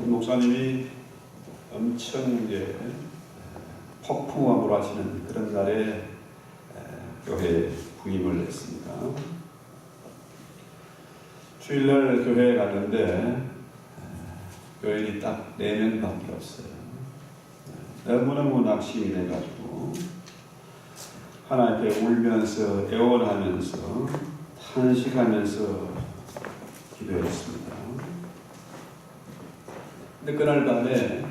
목사님이 엄청 이제 폭풍함으로 하시는 그런 날에 교회에 부임을 했습니다. 주일날 교회에 갔는데 교인이 딱 4명밖에 없어요. 너무너무 낙심이 돼가지고 하나님께 울면서 애원하면서 탄식하면서 기도했습니다. 근데 그날 밤에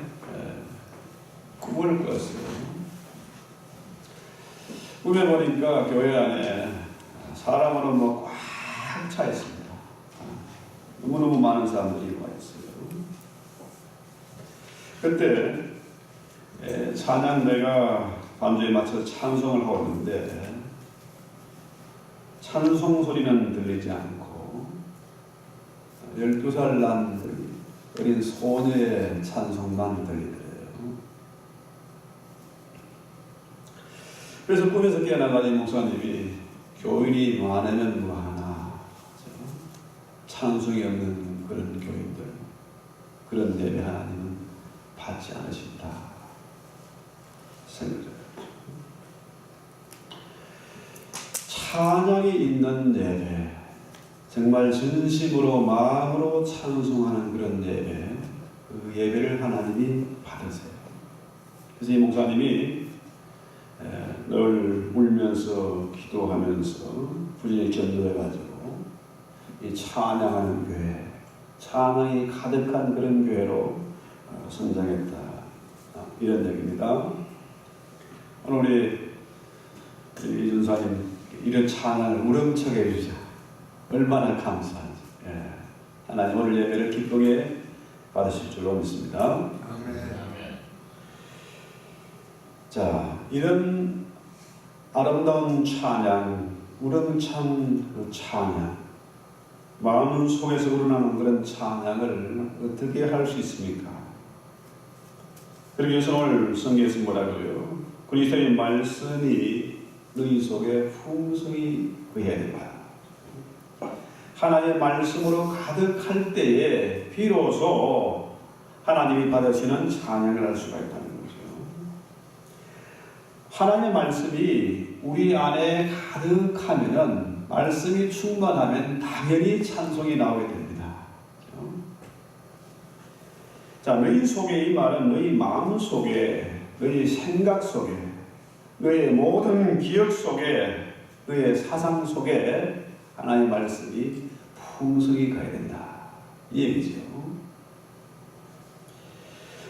꿈을 꿨어요. 꿈에 보니까 교회 안에 사람으로 뭐 꽉 차 있습니다. 너무너무 많은 사람들이 와 있어요. 그때 찬양대가 반주에 맞춰서 찬송을 하고 있는데 찬송 소리는 들리지 않고 12살 난 어린 소녀의 찬송만 들리더래요. 그래서 꿈에서 깨어나가진 목사님이 교인이 많으면 뭐하나 찬송이 없는 그런 교인들, 그런 예배 하나님은 받지 않으신다 생각해요. 찬양이 있는 예배, 정말 진심으로 마음으로 찬송하는 그런 예배, 그 예배를 하나님이 받으세요. 그래서 이 목사님이 늘 울면서 기도하면서 부지런히 전도해가지고 이 찬양하는 교회, 찬양이 가득한 그런 교회로 성장했다, 이런 얘기입니다. 오늘 우리 이준사님 이런 찬양을 우렁차게 해주자 얼마나 감사하지. 하나님 오늘 예배를 기쁘게 받으실 줄로 믿습니다. 아멘. 자, 이런 아름다운 찬양, 우렁찬 그 찬양, 마음 속에서 우러나는 그런 찬양을 어떻게 할 수 있습니까? 그러기 위해서 오늘 성경에서 뭐라고요? 그리스도의 말씀이 너희 속에 풍성히 거해야 된다. 하나님의 말씀으로 가득할 때에 비로소 하나님이 받으시는 찬양을 할 수가 있다는 거죠. 하나님의 말씀이 우리 안에 가득하면은, 말씀이 충만하면 당연히 찬송이 나오게 됩니다. 자, 너희 속에, 이 말은 너희 마음 속에, 너희 생각 속에, 너의 모든 기억 속에, 너의 사상 속에 하나님의 말씀이 풍성히 가야 된다, 이 얘기죠.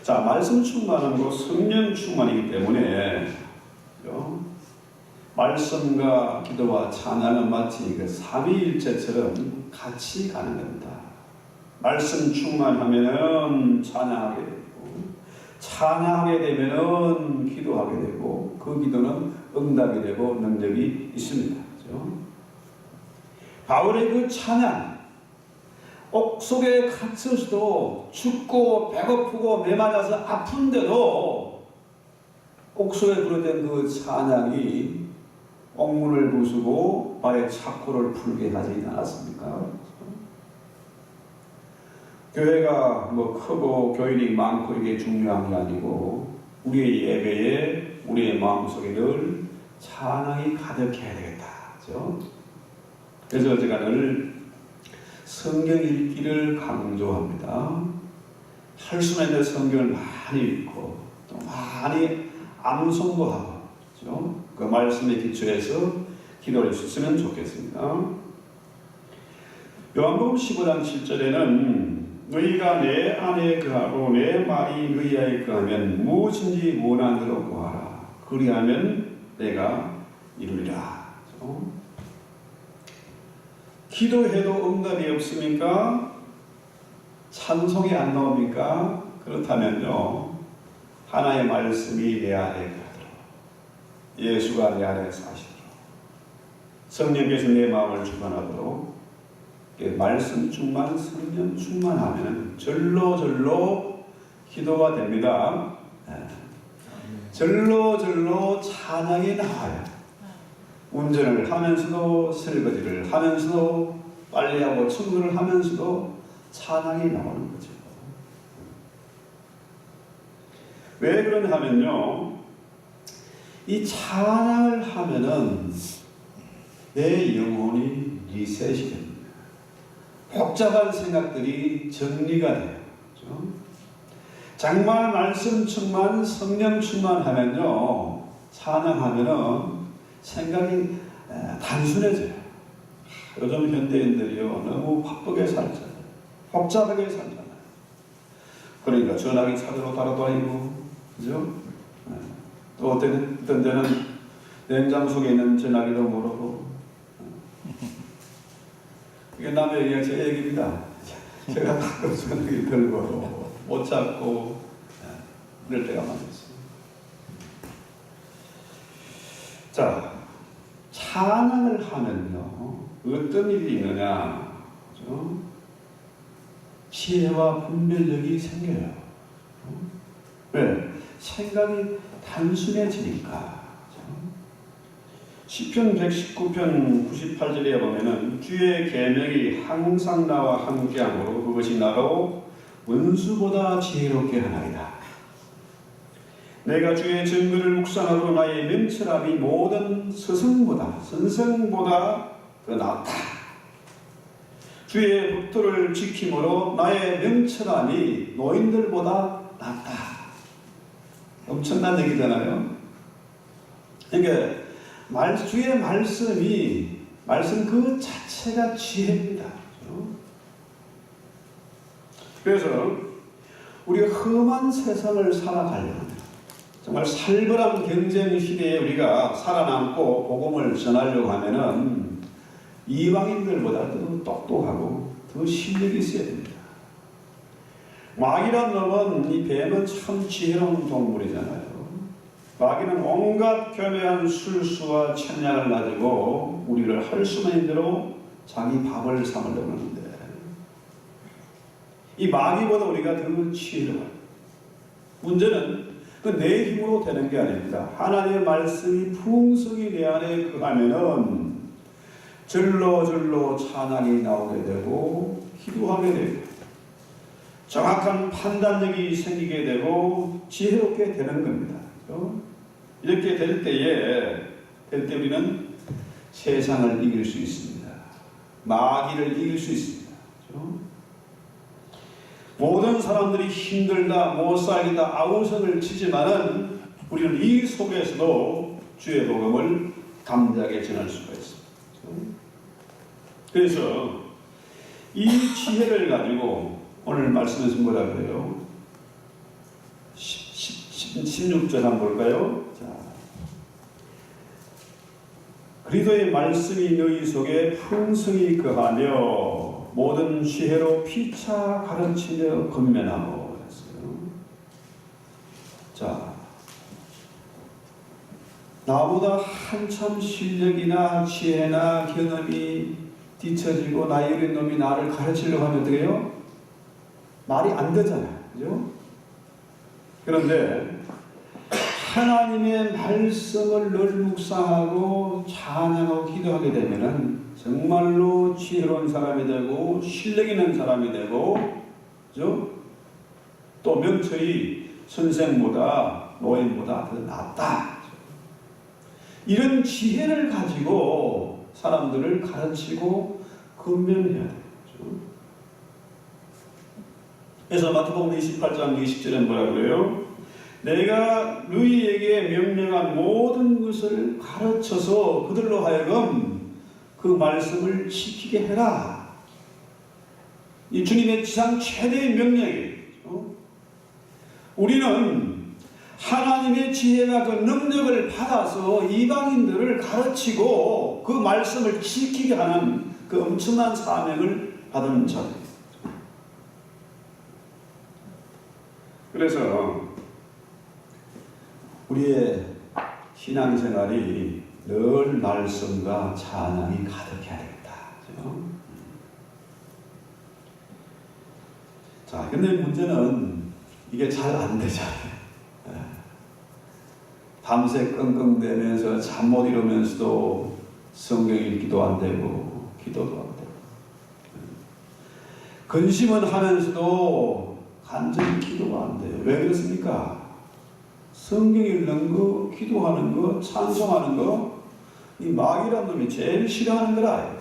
자, 말씀 충만한 거 성령 충만이기 때문에 말씀과 기도와 찬양은 마치 그 삼위일체처럼 같이 가는 겁니다. 말씀 충만하면은 찬양하게 되고, 찬양하게 되면은 기도하게 되고, 그 기도는 응답이 되고 능력이 있습니다. 그렇죠? 바울의 그 찬양, 옥 속에 갇혀서도 춥고 배고프고 메맞아서 아픈데도 옥 속에 부르던 그 찬양이 옥문을 부수고 발에 착고를 풀게 하지 않았습니까? 교회가 뭐 크고 교인이 많고 이게 중요한 게 아니고 우리의 예배에 우리의 마음속에 늘 찬양이 가득해야 되겠다. 그렇죠? 그래서 제가 늘 성경 읽기를 강조합니다. 할 수만 있는 성경을 많이 읽고 또 많이 암송도 하고, 그렇죠? 그 말씀에 기초해서 기도를 했으면 좋겠습니다. 요한복음 15장 7절에는 너희가 내 안에 거하고 내 말이 너희 안에 거하면 무엇인지 원하는 대로 구하라. 그리하면 내가 이루리라. 그렇죠? 기도해도 응답이 없습니까? 찬송이 안 나옵니까? 그렇다면요, 하나의 말씀이 내 안에 거하도록, 예수가 내 안에 사시도록, 성령께서 내 마음을 주관하도록, 말씀 충만, 성령 충만하면 절로 기도가 됩니다. 절로 찬양이 나와요. 운전을 하면서도, 설거지를 하면서도, 빨래하고 청소를 하면서도 찬양이 나오는 거죠. 왜 그러냐 하면요, 이 찬양을 하면은 내 영혼이 리셋이 됩니다. 복잡한 생각들이 정리가 돼요. 그렇죠? 정말 말씀 충만, 성령 충만하면요, 찬양하면은 생각이 단순해져요. 요즘 현대인들이요, 너무 바쁘게 살잖아요. 복잡하게 살잖아요. 그러니까 전화기 찾으러 따라다니고, 그죠? 또 어떤 데는 냉장 속에 있는 전화기도 모르고. 이게 남의 얘기가 제 얘기입니다. 제가 가끔 전화기 들고 못 찾고 이럴 때가 많았어요. 자, 찬양을 하면요, 어떤 일이 있느냐, 그렇죠? 지혜와 분별력이 생겨요. 왜? 생각이 단순해지니까. 시편 119편 98절에 보면은 주의 계명이 항상 나와 함께하므로 그것이 나로 원수보다 지혜롭게 하나이다. 내가 주의 증거를 묵상하고 나의 명철함이 모든 스승보다 선생보다 더 낫다. 주의 법도를 지킴으로 나의 명철함이 노인들보다 낫다. 엄청난 얘기잖아요. 그러니까 주의 말씀 그 자체가 지혜입니다. 그래서 우리가 험한 세상을 살아가려면, 정말 살벌한 경쟁 시대에 우리가 살아남고 복음을 전하려고 하면은 이방인들보다 더 똑똑하고 더 실력이 있어야 됩니다. 마귀란 놈은, 이 뱀은 참 지혜로운 동물이잖아요. 마귀는 온갖 교묘한 술수와 천냥을 가지고 우리를 할 수만 있는 대로 자기 밥을 삼으려고 하는데, 이 마귀보다 우리가 더 지혜로워요. 문제는 그 내 힘으로 되는 게 아닙니다. 하나님의 말씀이 풍성히 내 안에 거하면은 절로 찬양이 나오게 되고 기도하게 되고 정확한 판단력이 생기게 되고 지혜롭게 되는 겁니다. 이렇게 될 때 우리는 세상을 이길 수 있습니다. 마귀를 이길 수 있습니다. 모든 사람들이 힘들다, 못 살겠다, 아우성을 치지만은 우리는 이 속에서도 주의 복음을 담대하게 전할 수가 있습니다. 그래서 이 지혜를 가지고 오늘 말씀에서 뭐라 그래요? 16절 한번 볼까요? 자, 그리스도의 말씀이 너희 속에 풍성히 거하며 모든 지혜로 피차 가르치며 건면하고 했어요. 자, 나보다 한참 실력이나 지혜나 경험이 뒤처지고 나이 어린 놈이 나를 가르치려고 하면 어떻게 해요? 말이 안 되잖아요. 그죠? 그런데 하나님의 말씀을 늘 묵상하고 찬양하고 기도하게 되면은 정말로 지혜로운 사람이 되고 실력 있는 사람이 되고, 그죠? 또 명철이 선생보다 노인보다 더 낫다. 이런 지혜를 가지고 사람들을 가르치고 건면해야 돼요. 그래서 마태복음 28장 20절에 뭐라 그래요? 내가 너희에게 명령한 모든 것을 가르쳐서 그들로 하여금 그 말씀을 지키게 해라. 이 주님의 지상 최대의 명령이에요. 우리는 하나님의 지혜와 그 능력을 받아서 이방인들을 가르치고 그 말씀을 지키게 하는 그 엄청난 사명을 받은 자들이에요. 그래서 우리의 신앙생활이 늘 말씀과 찬양이 가득해야 되겠다. 그렇죠? 자, 근데 문제는 이게 잘 안 되잖아요. 밤새 끙끙대면서 잠 못 이루면서도 성경 읽기도 안 되고 기도도 안 되고 근심은 하면서도 간절히 기도가 안 돼요. 왜 그렇습니까? 성경 읽는 거, 기도하는 거, 찬송하는 거, 이 마귀란 놈이 제일 싫어하는 거라.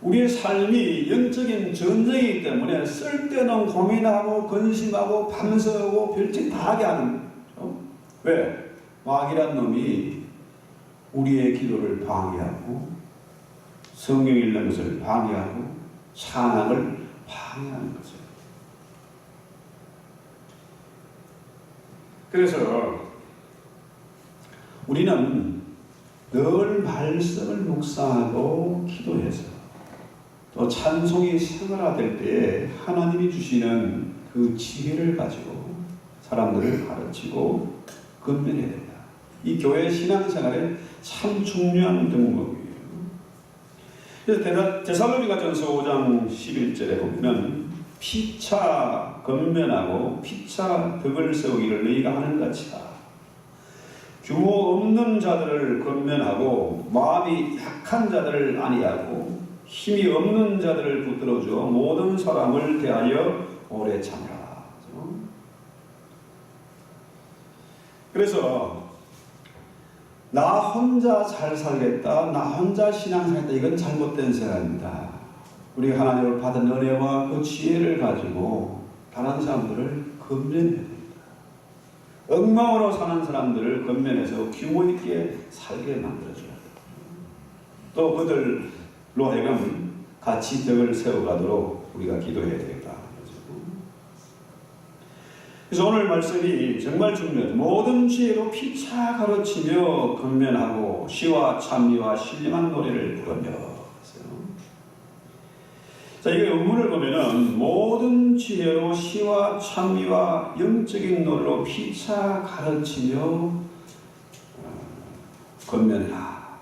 우리의 삶이 영적인 전쟁이기 때문에 쓸데없는 고민하고 근심하고 밤새고 별짓 다 하게 하는 거예요. 왜? 마귀란 놈이 우리의 기도를 방해하고 성경 읽는 것을 방해하고 찬양을 방해하는 거죠. 그래서 우리는 늘 말씀을 묵상하고 기도해서 또 찬송이 생활화될 때에 하나님이 주시는 그 지혜를 가지고 사람들을 가르치고 건면해야 된다. 이 교회 신앙생활에 참 중요한 덕목이에요. 그래서 데살로니가전서 5장 11절에 보면 피차 건면하고 피차 덕을 세우기를 너희가 하는 같이라. 규모 없는 자들을 건면하고 마음이 약한 자들을 안위하고 힘이 없는 자들을 붙들어줘 모든 사람을 대하여 오래 참으라. 그래서 나 혼자 잘 살겠다, 나 혼자 신앙생활했다, 이건 잘못된 생각입니다. 우리가 하나님을 받은 은혜와 그 지혜를 가지고 다른 사람들을 건면해야 됩니다. 엉망으로 사는 사람들을 건면해서 규모 있게 살게 만들어줘야 돼요. 또 그들로 하여금 같이 덕을 세워가도록 우리가 기도해야 되겠다. 그래서 오늘 말씀이 정말 중요해요. 모든 지혜로 피차 가르치며 건면하고 시와 찬미와 신령한 노래를 부르며. 자, 이거 원문을 보면은 모든 지혜로 시와 찬미와 영적인 노래로 피차 가르치며 건면해라.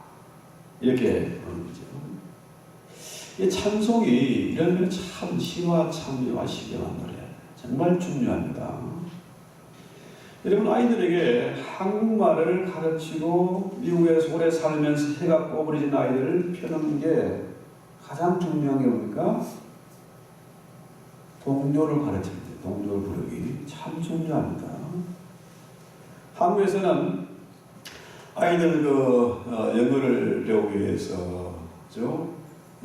이렇게 보는 거죠. 이 찬송이 이러면 참 시와 찬미와 신령한 노래 정말 중요합니다. 여러분 아이들에게 한국말을 가르치고 미국에서 오래 살면서 해가 꼬부러진 아이들을 펴는 게 가장 중요한 게 뭡니까? 동요를 가르칠 때 동요를 부르기 참 중요합니다. 한국에서는 아이들 영어를 배우기 위해서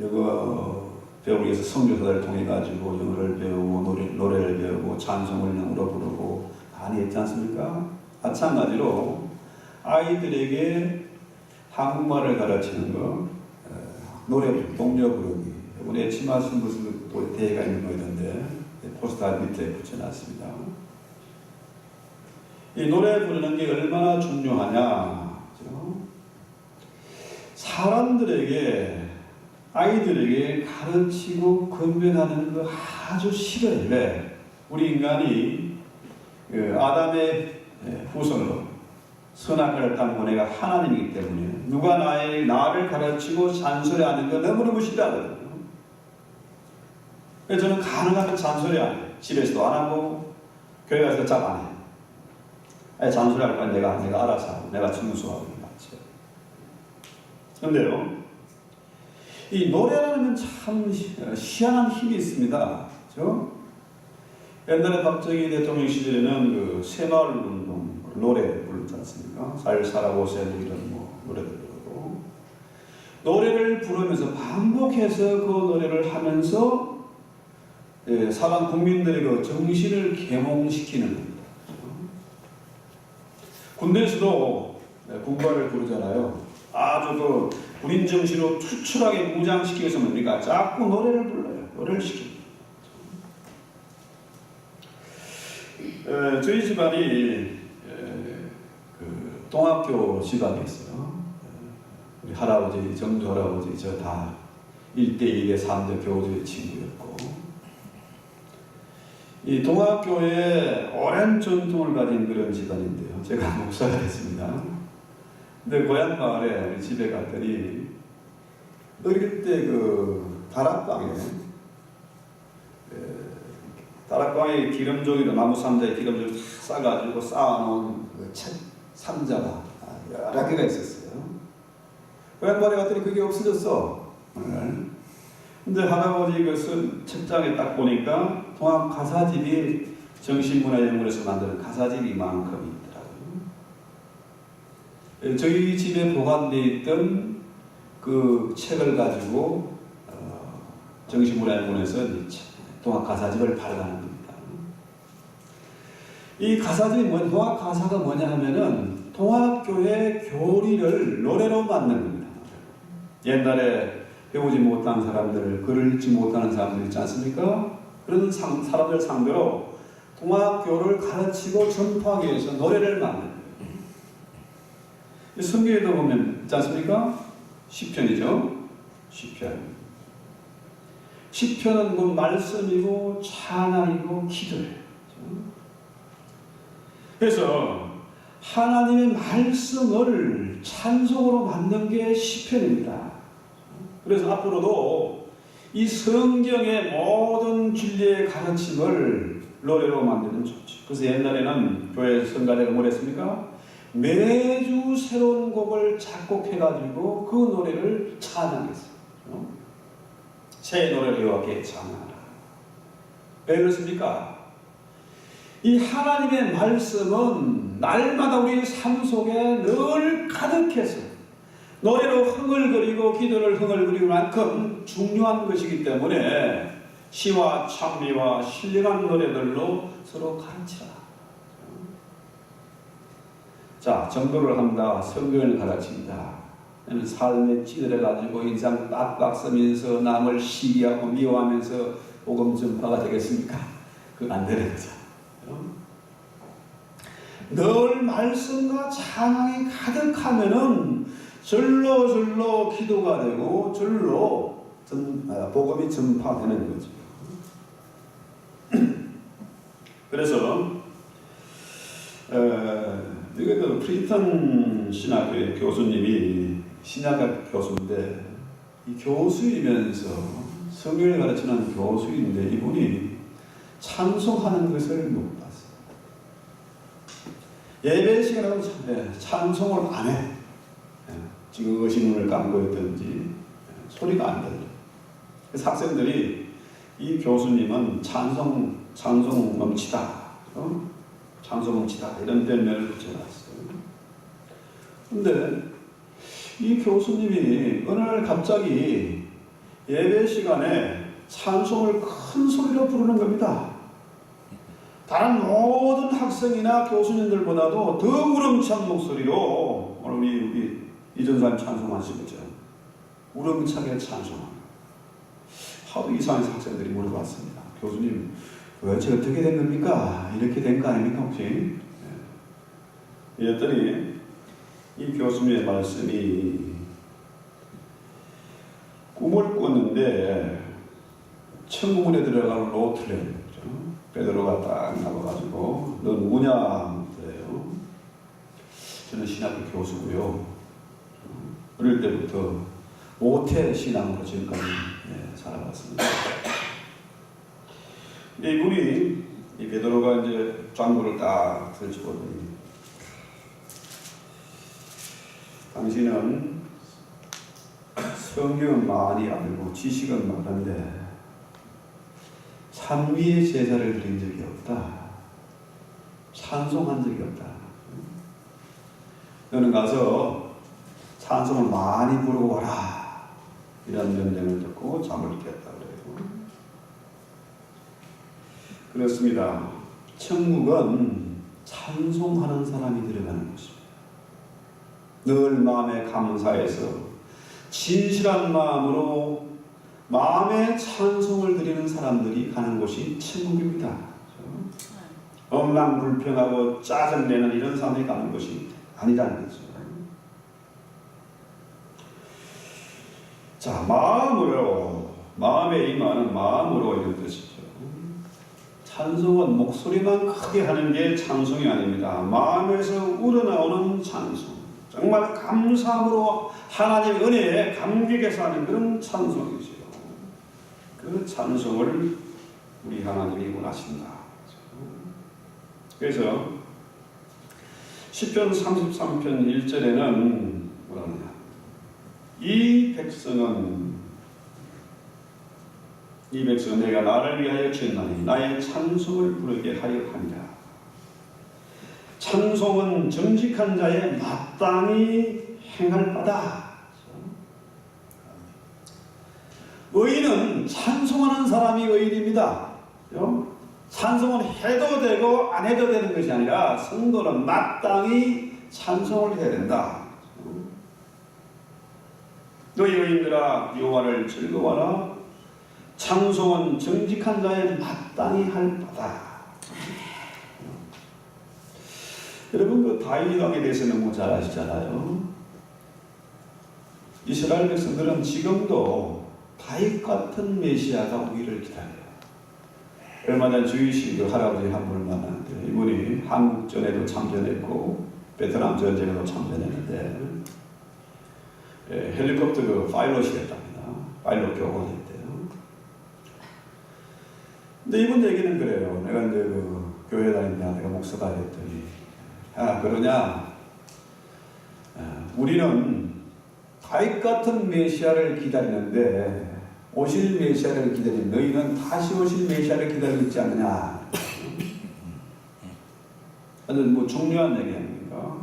영어 배우기 위해서 선교사를 통해 가지고 영어를 배우고 노래를 배우고 찬송을 영어로 부르고 많이 했지 않습니까? 마찬가지로 아이들에게 한국말을 가르치는 거, 노래, 동요 부르기. 이번에 치마 신부스 또 대회가 있는 거 있는데 포스터 밑에 붙여놨습니다. 이 노래 부르는 게 얼마나 중요하냐. 사람들에게, 아이들에게 가르치고 건면하는 거 아주 싫어요. 왜? 우리 인간이 아담의 후손으로 선악과를 딴 은혜가 하나님이기 때문에 누가 나를 가르치고 잔소리하는 거 너무너무 싫어하거든요. 그래서 저는 가능하면 잔소리 안 해요. 집에서도 안 하고 교회 가서 잘 안 해요. 잔소리할 건 내가 알아서 하고 내가 청소하고 맞죠. 그런데요, 이 노래라는 참 희한한 힘이 있습니다. 그렇죠? 옛날에 박정희 대통령 시절에는 그 새마을운동 노래 부르지 않습니까? 잘 살아보세요 이런 노래들 부르고 노래를 부르면서 반복해서 그 노래를 하면서 사람 국민들의 그 정신을 계몽시키는 겁니다. 군대에서도 군가를 부르잖아요. 아주 그 군인 정신으로 투출하게 무장시키기 위해서 뭡니까? 자꾸 노래를 불러요. 노래를 시킵니다. 저희 집안이 그 동학교 집안이었어요. 우리 할아버지, 정두 할아버지 저 다 1대, 2대, 3대 교우들의 친구였고 이 동학교에 오랜 전통을 가진 그런 집안인데요. 제가 목사가 됐습니다. 근데 고향 마을에 우리 집에 갔더니 어릴 때 그 다락방에 기름종이로 나무 상자에 기름종을 싸가지고 쌓아놓은 그 책 상자가 여러 개가 있었어요. 고향마을에 갔더니 그게 없어졌어. 근데 할아버지 그 책장에 딱 보니까 동학 가사집이 정신문화연구원에서 만드는 가사집이 이만큼 있더라고요. 저희 집에 보관되어 있던 그 책을 가지고 정신문화연구원에서 동학 가사집을 발간한 겁니다. 이 가사집이 동학 가사가 뭐냐 하면은 동학교의 교리를 노래로 만든 겁니다. 옛날에 배우지 못한 사람들, 글을 읽지 못하는 사람들 있지 않습니까? 그런 사람들 상대로 동학교를 가르치고 전파하기 위해서 노래를 만든 거예요. 성경에도 보면 있지 않습니까? 시편이죠. 시편은 뭐 말씀이고 찬양이고 기도예요. 그래서 하나님의 말씀을 찬송으로 만든 게 시편입니다. 그래서 앞으로도 이 성경의 모든 진리의 가르침을 노래로 만들면 좋죠. 그래서 옛날에는 교회 성가대가 뭘 했습니까? 매주 새로운 곡을 작곡해가지고 그 노래를 찬양했어요. 새 노래를 여호와께 찬양하라. 왜 그렇습니까? 이 하나님의 말씀은 날마다 우리 삶 속에 늘 가득해서 노래로 흥얼거리고 기도를 흥얼거리는 만큼 중요한 것이기 때문에 시와 찬미와 신령한 노래들로 서로 가르치라. 자, 전도를 한다. 성경을 가르친다. 삶에 찌들어가지고 인상 빡빡 쓰면서 남을 시기하고 미워하면서 복음 전파가 되겠습니까? 그거 안 되는 거죠. 늘 말씀과 찬양이 가득하면은 절로 기도가 되고 절로 복음이 전파되는 거죠. 그래서 이게 프리턴 신학교의 교수님이 신학학 교수인데 이 교수이면서 성경을 가르치는 교수인데 이분이 찬송하는 것을 못 봤어요. 예배 시간에도 찬송을 안 해. 지금 의식문을 감고 있든지 소리가 안 들려. 그래서 학생들이 이 교수님은 찬송 넘치다, 찬송 넘치다 이런 별명을 붙여놨어요. 근데 이 교수님이 어느 날 갑자기 예배 시간에 찬송을 큰 소리로 부르는 겁니다. 다른 모든 학생이나 교수님들보다도 더 우렁찬 목소리로 오늘 우리 이전사님 찬송하신 것처럼 우렁차게 찬송합니다. 하도 이상한 학생들이 물어봤습니다. 교수님, 도대체 어떻게 된 겁니까? 이렇게 된 거 아닙니까 혹시? 이랬더니 이 교수님의 말씀이 꿈을 꿨는데 천국문에 들어가는 로트를 베드로가 딱 나와가지고 너 누구냐? 그래요. 저는 신학교 교수고요. 어릴 때부터 모태 신앙으로 지금까지 살아왔습니다. 이분이 이 베드로가 이제 짱구를 딱 들쳐보더니 당신은 성경은 많이 알고 지식은 많은데 찬미의 제사를 드린 적이 없다. 찬송한 적이 없다. 너는 가서 찬송을 많이 부르고 와라. 이런 명령을 듣고 잠을 깼다 그래요. 그렇습니다. 천국은 찬송하는 사람이 들어가는 곳입니다. 늘 마음에 감사해서 진실한 마음으로 마음의 찬송을 드리는 사람들이 가는 곳이 천국입니다. 엄망불평하고 짜증내는 이런 사람이 가는 곳이 아니라는 거죠. 자, 마음에 임하는 마음으로 이런 뜻이죠. 찬송은 목소리만 크게 하는 게 찬송이 아닙니다. 마음에서 우러나오는 찬송. 정말 감사함으로 하나님의 은혜에 감격해서 하는 그런 찬송이죠. 그 찬송을 우리 하나님이 원하신다. 그래서 시편 33편 1절에는 뭐라 하느냐? 이 백성은 이 백성은 내가 나를 위하여 지었나니 나의 찬송을 부르게 하려 함이라. 찬송은 정직한 자의 마땅히 행할 바다. 의인은 찬송하는 사람이 의인입니다. 찬송은 해도 되고 안 해도 되는 것이 아니라 성도는 마땅히 찬송을 해야 된다. 너희 의인들아 여호와를 즐거워하라. 찬송은 정직한 자의 마땅히 할 바다. 여러분 그 다윗 왕에 대해서 너무 잘 아시잖아요. 이스라엘 백성들은 지금도 다윗 같은 메시아가 오기를 기다려요. 얼마 전 주이시 그 할아버지 한 분을 만났는데 이분이 한국전에도 참전했고 베트남 전쟁에도 참전했는데 헬리콥터 그 파일럿이었답니다. 파일럿 교관했대요. 근데 이분 얘기는 그래요. 내가 이제 그 교회 다닌다, 내가 목사다 했더니 그러냐? 우리는 다윗 같은 메시아를 기다리는데 오실 메시아를 기다리는 너희는 다시 오실 메시아를 기다리고 있지 않느냐? 아주 뭐 중요한 얘기 아닙니까?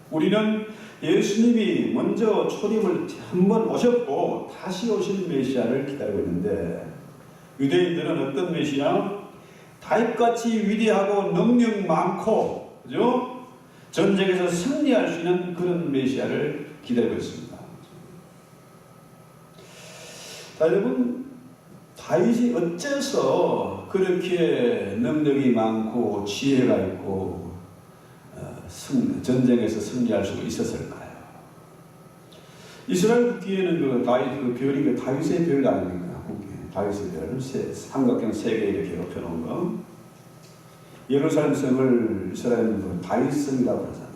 우리는 예수님이 먼저 초림을 한번 오셨고 다시 오실 메시아를 기다리고 있는데 유대인들은 어떤 메시아? 다윗같이 위대하고 능력 많고 그죠? 전쟁에서 승리할 수 있는 그런 메시아를 기다리고 있습니다. 자, 여러분 다윗이 어째서 그렇게 능력이 많고 지혜가 있고 전쟁에서 승리할 수 있었을까요? 이스라엘 국기에는 그 다윗 그 별이 그 다윗의 별 아닙니까? 다윗의 별 삼각형 3개 이렇게 엎여놓은 거. 예루살렘 성을 이스라엘은 다윗성이라고 그러잖아요.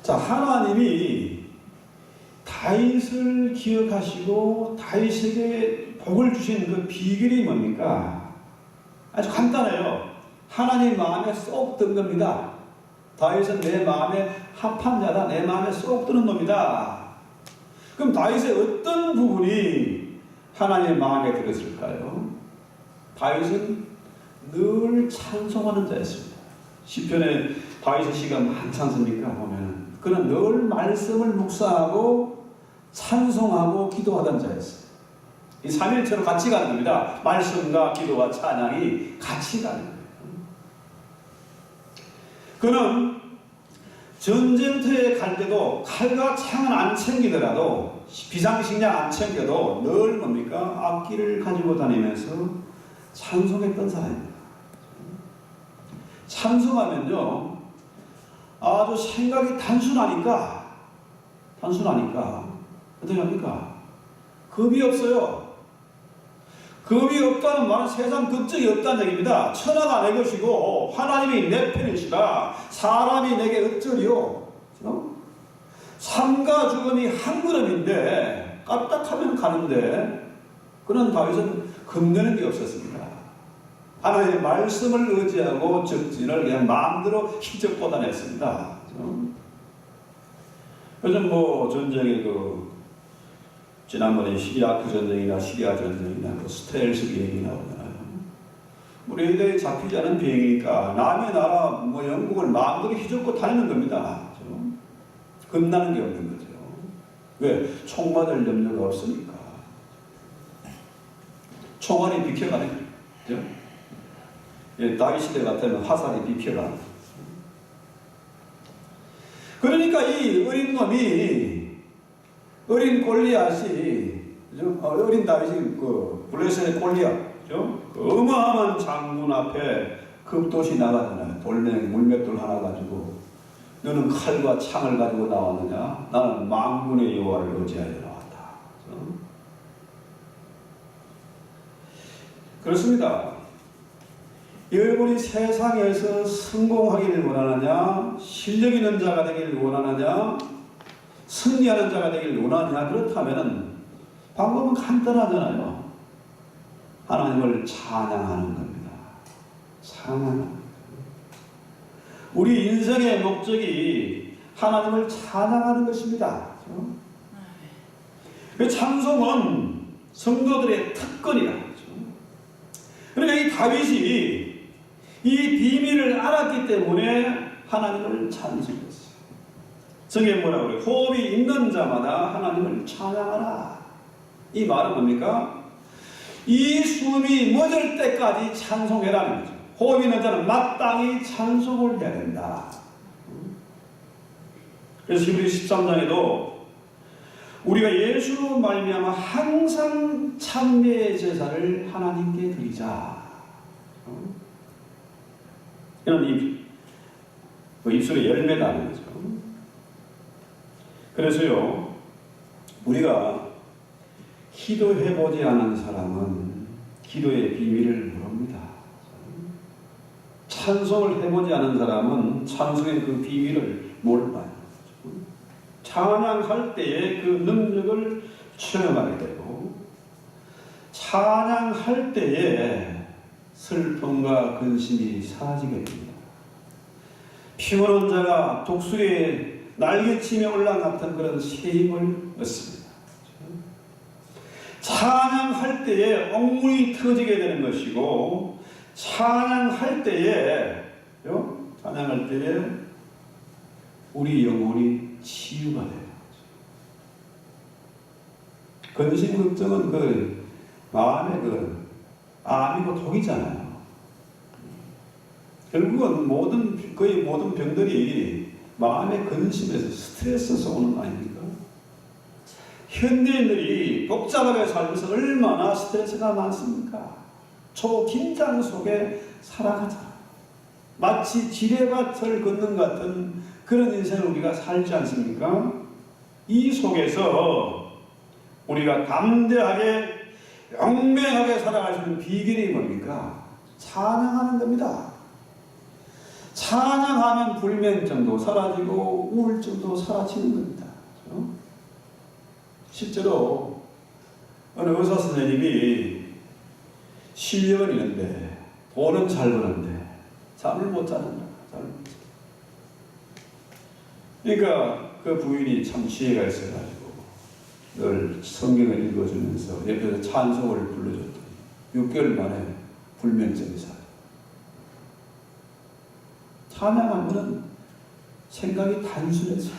자, 하나님이 다윗을 기억하시고 다윗에게 복을 주신 그 비결이 뭡니까? 아주 간단해요. 하나님 마음에 쏙 든 겁니다. 다윗은 내 마음에 합한 자다. 내 마음에 쏙 드는 놈이다. 그럼 다윗의 어떤 부분이 하나님의 마음에 들었을까요? 다윗은 늘 찬송하는 자였습니다. 시편에 다윗의 시가 많지 않습니까? 보면 그는 늘 말씀을 묵상하고 찬송하고 기도하던 자였어요. 이 삼일체로 같이 가는 겁니다. 말씀과 기도와 찬양이 같이 가는 거예요. 그는 전쟁터에 갈 때도 칼과 창은 안 챙기더라도 비상식량 안 챙겨도 늘 뭡니까? 악기를 가지고 다니면서 찬송했던 사람입니다. 찬송하면요 아주 생각이 단순하니까 어떻게 합니까? 겁이 없어요. 겁이 없다는 말은 세상 걱정이 없다는 얘기입니다. 천하가 내 것이고 하나님이 내 편이시라 사람이 내게 어쩌리요. 삶과 죽음이 한 걸음인데 까딱하면 가는데 그런 다윗은 겁내는 게 없었습니다. 하나님의 말씀을 의지하고 적진을 그냥 마음대로 휘적 뻗어냈습니다. 요즘 뭐 전쟁의 지난번에 이라크 전쟁이나 시리아 전쟁이나 스텔스 비행이 나오잖아요. 우리 레이더에 잡히지 않은 비행이니까 남의 나라 뭐 영국을 마음대로 휘젓고 다니는 겁니다. 겁나는 게 없는 거죠. 왜? 총 맞을 염려가 없으니까. 총알이 비켜가는 거죠. 다윗 시대 같으면 화살이 비켜가는 거죠. 그러니까 이 어린 놈이 어린 골리앗이 어린 다윗이 블레셋의 골리앗 그 어마어마한 장군 앞에 급도시 나가잖아요. 돌멩이 물맷돌 하나 가지고 너는 칼과 창을 가지고 나왔느냐? 나는 만군의 여호와를 의지하여 나왔다. 그렇습니다. 여러분이 세상에서 성공하기를 원하느냐? 실력 있는 자가 되기를 원하느냐? 승리하는 자가 되기를 원하느냐? 그렇다면 방법은 간단하잖아요. 하나님을 찬양하는 겁니다. 찬양하는 겁니다. 우리 인생의 목적이 하나님을 찬양하는 것입니다. 그 찬송은 성도들의 특권이라고 하죠. 그러니까 이 다윗이 이 비밀을 알았기 때문에 하나님을 찬송했어요. 성경에 뭐라고 그래요? 호흡이 있는 자마다 하나님을 찬양하라. 이 말은 뭡니까? 이 숨이 멎을 때까지 찬송해라는 거죠. 호흡이 있는 자는 마땅히 찬송을 해야 된다. 그래서 히브리 13장에도 우리가 예수로 말미암아 항상 찬미의 제사를 하나님께 드리자. 이런 입술에 열매다는 거죠. 그래서요, 우리가 기도해보지 않은 사람은 기도의 비밀을 모릅니다. 찬송을 해보지 않은 사람은 찬송의 그 비밀을 몰라요. 찬양할 때에 그 능력을 체험하게 되고, 찬양할 때에 슬픔과 근심이 사라지게 됩니다. 피곤한 자가 독수리에 날개치며 올라갔던 그런 새 힘을 얻습니다. 찬양할 때에 엉문이 터지게 되는 것이고, 찬양할 때에 우리 영혼이 치유가 돼요. 근심 걱정은 그 마음의 그 암이고 독이잖아요. 결국은 거의 모든 병들이 마음의 근심에서 스트레스에서 오는 거 아닙니까? 현대인들이 복잡하게 살면서 얼마나 스트레스가 많습니까? 초긴장 속에 살아가잖아요. 마치 지뢰밭을 걷는 같은 그런 인생을 우리가 살지 않습니까? 이 속에서 우리가 담대하게 영맹하게 살아갈 수 있는 비결이 뭡니까? 찬양하는 겁니다. 찬양하면 불면증도 사라지고 우울증도 사라지는 겁니다. 그렇죠? 실제로 어느 의사 선생님이 실력은 있는데 돈은 잘 버는데 잠을 못 자는 거야. 그러니까 그 부인이 참 지혜가 있어가지고 늘 성경을 읽어주면서 옆에서 찬송을 불러줬더니 6개월 만에 불면증이 사라져. 찬양하면 생각이 단순해서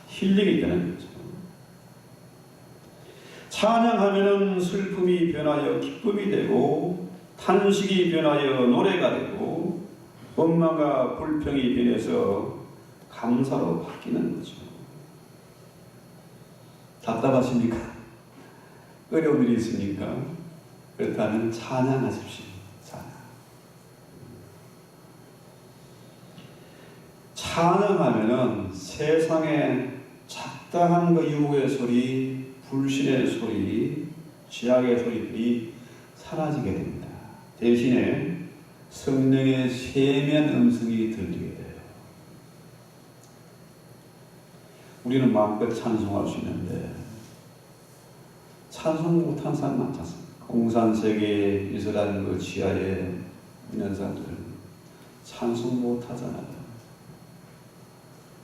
힐링이 되는 거죠. 찬양하면 슬픔이 변하여 기쁨이 되고, 탄식이 변하여 노래가 되고, 원망과 불평이 변해서 감사로 바뀌는 거죠. 답답하십니까? 어려운 일이 있습니까? 그렇다면 찬양하십시오. 찬양하면은 세상에 잡다한 그 유혹의 소리, 불신의 소리, 죄악의 소리들이 사라지게 됩니다. 대신에 성령의 세미한 음성이 들리게 돼요. 우리는 마음껏 찬송할 수 있는데 찬송 못한 사람 많지 않습니까? 공산세계 이스라엘 그 지하에 있는 사람들 찬송 못하잖아요.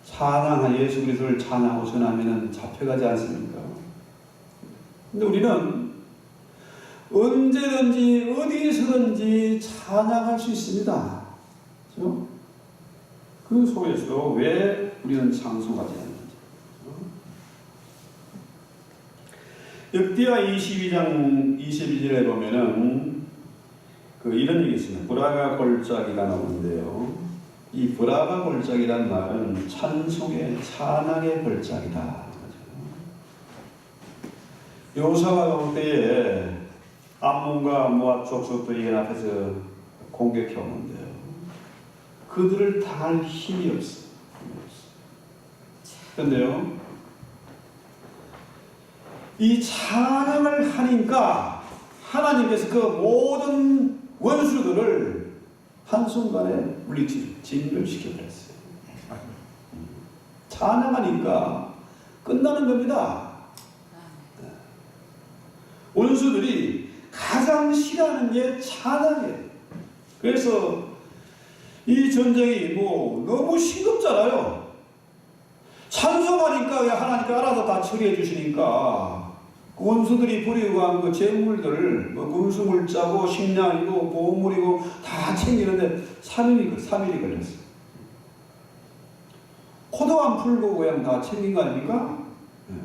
찬양한 예수 그리스도를 찬양하고 전하면 잡혀가지 않습니까? 근데 우리는 언제든지 어디서든지 찬양할 수 있습니다. 그렇죠? 그 속에서 왜 우리는 찬송하지 않는지. 역대하 22장 22절에 보면은 이런 얘기 있습니다. 브라가 골짜기가 나오는데요. 이 브라가 골짜기란 말은 찬송의 찬양의 골짜기다. 여호수아가 올 때에 암몬과 모압 족속들이 앞에서 공격해 오는데요. 그들을 당할 힘이 없어요. 그런데요, 이 찬양을 하니까 하나님께서 그 모든 원수들을 한순간에 물리치고 진멸시켜버렸어요. 찬양하니까 끝나는 겁니다. 원수들이 가장 싫어하는 게 찬양이에요. 그래서 이 전쟁이 너무 싱겁잖아요. 찬송하니까 하나님께 알아서 다 처리해 주시니까 그 원수들이 버리고 간 그 재물들, 뭐 금수물자고 식량이고 보물이고 다 챙기는데 3일이 걸렸어요. 코도 안 풀고 그냥 다 챙긴 거 아닙니까? 네.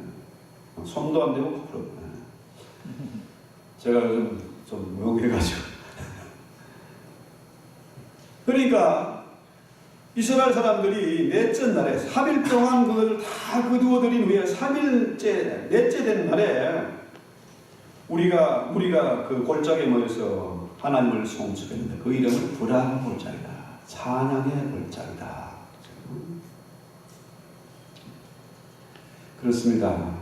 손도 안 대고 풀어. 네. 제가 요즘 좀 멍해가지고. 그러니까 이스라엘 사람들이 넷째 날에 3일 동안 그것을 다 거두어들인 후에 3일째, 넷째 된 날에 우리가 그 골짜기에 모여서 하나님을 송축했는데 그 이름은 브라하 골짜기다. 찬양의 골짜기다. 그렇습니다.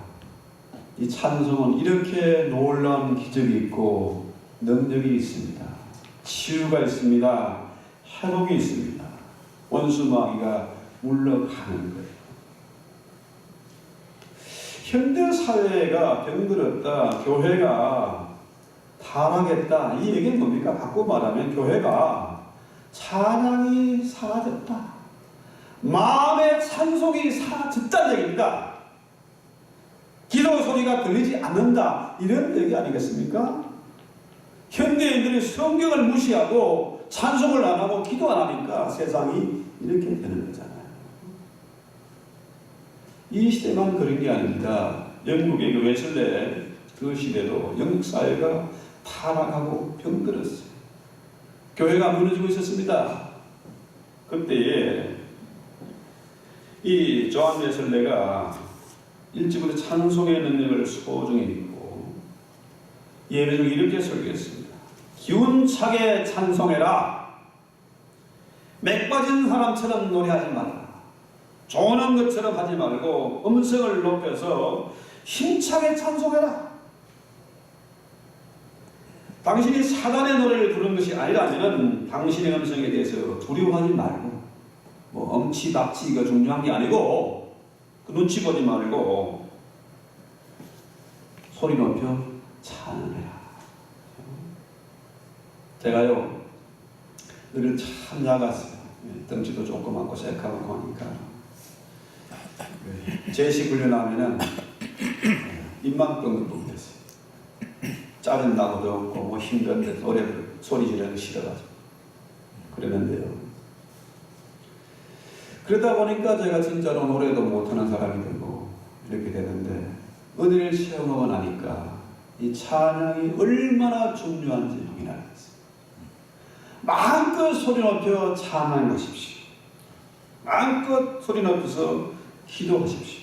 이 찬송은 이렇게 놀라운 기적이 있고 능력이 있습니다. 치유가 있습니다. 회복이 있습니다. 원수 마귀가 물러가는 거예요. 현대 사회가 병들었다, 교회가 타락했다, 이 얘기는 뭡니까? 바꿔 말하면 교회가 찬양이 사라졌다, 마음의 찬송이 사라졌다는 얘기입니다. 기도 소리가 들리지 않는다, 이런 얘기 아니겠습니까? 현대인들이 성경을 무시하고 찬송을 안 하고 기도 안 하니까 세상이 이렇게 되는 거잖아요. 이 시대만 그런 게 아닙니다. 영국의 그 웨슬레 그 시대도 영국 사회가 타락하고 병들었어요. 교회가 무너지고 있었습니다. 그때에 이 조한 웨슬레가 일찍부터 찬송의 능력을 소중히 믿고 예배 중에 이렇게 설교했습니다. 기운차게 찬송해라. 맥 빠진 사람처럼 노래하지 말라. 조는 것처럼 하지 말고 음성을 높여서 힘차게 찬송해라. 당신이 사단의 노래를 부르는 것이 아니라면 당신의 음성에 대해서 두려워하지 말고 뭐 엄치박치 이거 중요한 게 아니고 그 눈치 보지 말고 소리 높여 찬양해라. 제가요 늘 참 작았어요. 덩치도 조그맣고 새카맣고 하니까 제시 훈련하면은 입만큼도 못 됐어요. 짜증나고도 없고 뭐 힘든데 소리 지르는 거 싫어가지고 그랬는데요. 그러다 보니까 제가 진짜로 노래도 못하는 사람이 되고 이렇게 되는데 은혜를 체험하고 나니까 이 찬양이 얼마나 중요한지 확인 알았어요. 마음껏 소리 높여 찬양하십시오. 마음껏 소리 높여서 기도하십시오.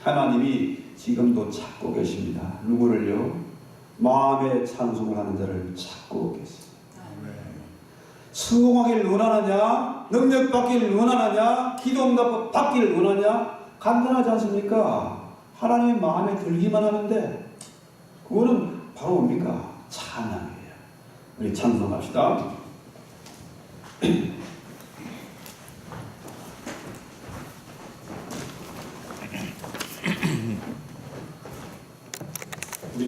하나님이 지금도 찾고 계십니다. 누구를요? 마음의 찬송을 하는 자를 찾고 계십니다. 성공하기를 원하느냐? 능력 받기를 원하느냐? 기도 응답 받기를 원하느냐? 간단하지 않습니까? 하나님의 마음에 들기만 하는데 그거는 바로 뭡니까? 찬양이에요. 우리 찬송합시다.